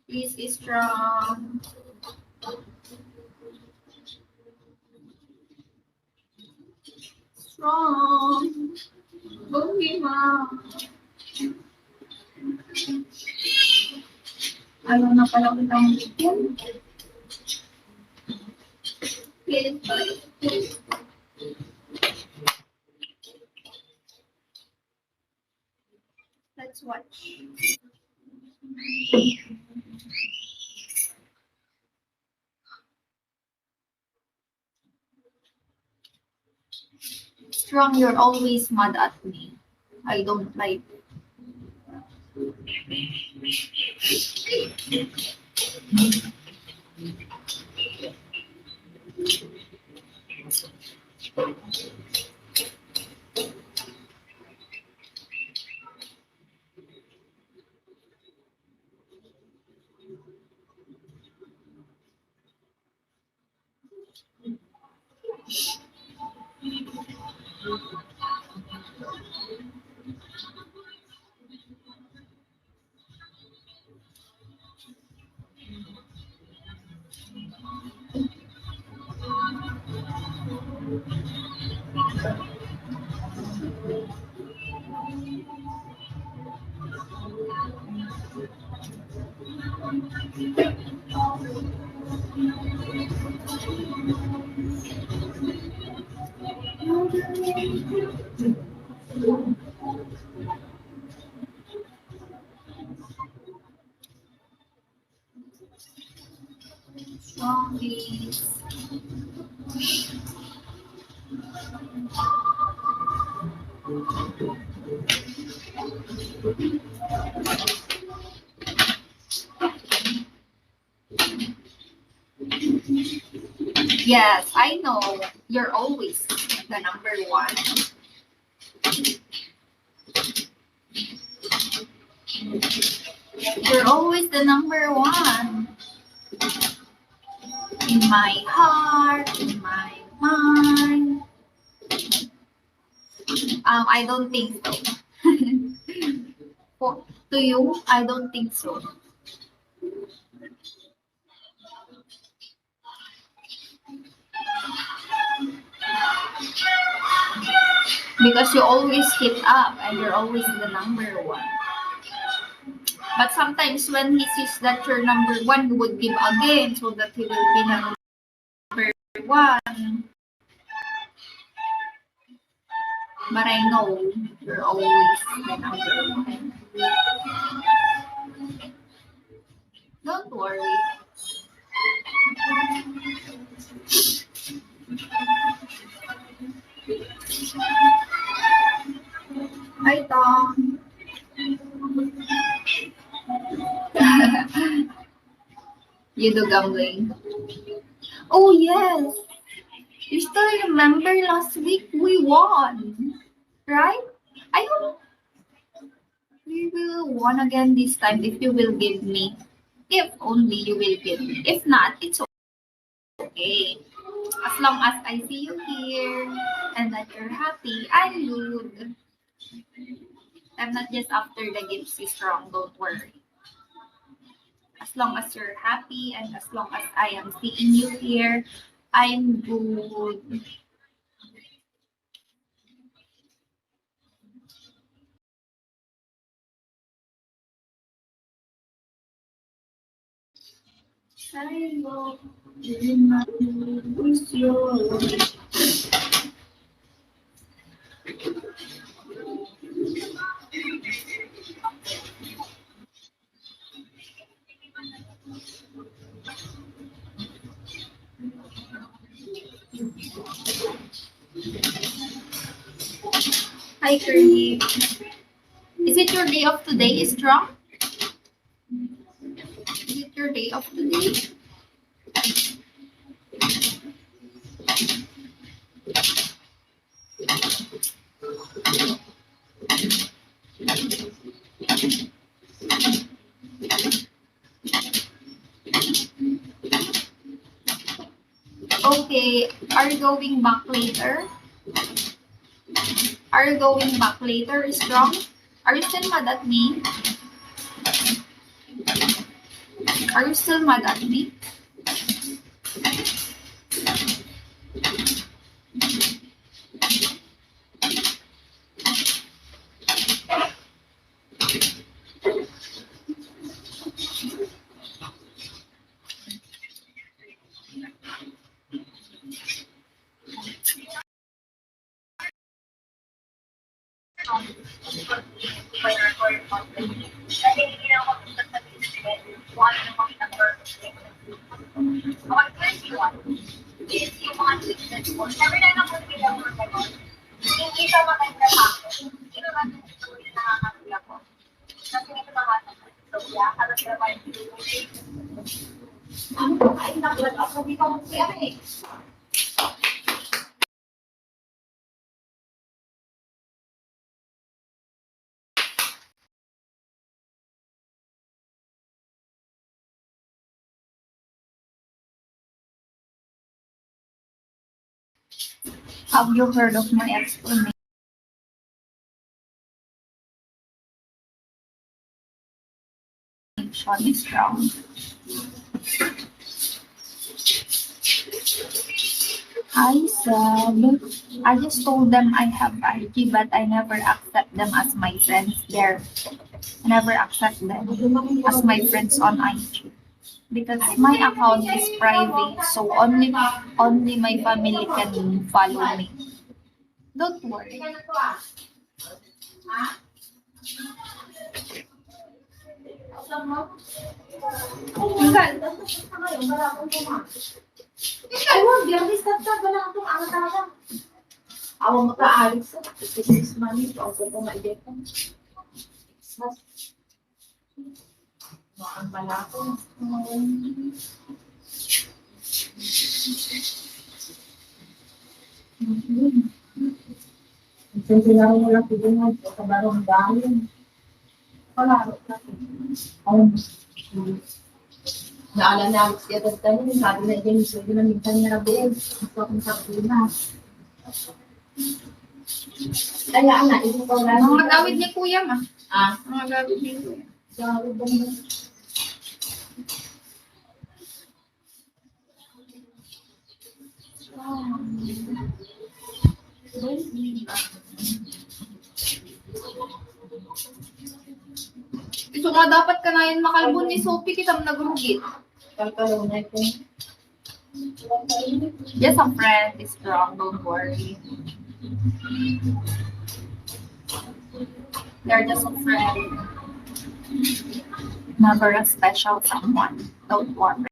Please is strong. Strong. Okay, ma'am. Ayaw na pala kitang bigyan. Please. Let's watch. Strong, you're always mad at me. I don't like it. Strong, please. Yes, I know. You're always the number one. You're always the number one. In my heart, in my mind. I don't think so. To you, I don't think so. Because you always hit up and you're always the number one. But sometimes when he sees that you're number one, he would give again so that he will be number one. But I know you're always the number one. Don't worry. Hi, Tom. You do gambling. Oh, yes. You still remember last week we won, right? I hope we will won again this time if you will give me. If only you will give me. If not, it's okay. As long as I see you here and that you're happy, I'm good. I'm not just after the gifts is strong, don't worry. As long as you're happy and as long as I am seeing you here, I'm good. Hi, Curly. Is it your day of today, Strong? Is it your day of today? Okay, are you going back later? Are you going back later, Strong? Are you still mad at me? Are you still mad at me? Have you heard of my explanation, Strong? I said, I just told them I have IG, but I never accept them as my friends there. I never accept them as my friends on IG. Because my account is private, so only my family can follow me. Don't worry. Ay, wag. Biyernes tatag. Wala akong angat-angat. Awa mo ka, Alex. This is money. Ako ko maideta. Maang pala ako. Sinsinaro mo lang tibungan. Kabarong dahil. Palaro na. Naalala na Alex kaya tayo. Sabi na dyan. Sabi na minsan niya nabuhin. Gusto akong sabi na. Kaya na, ito ko lang. Mga gawid ni Kuya ma. Mga gawid ni Kuya. Gawid ba mo? Ito nga dapat ka na yun makalbon ni Sophie kita nagrugit. Kalkalong na ito. Just a friend is strong, don't worry. They're just a friend. Never a special someone. Don't worry.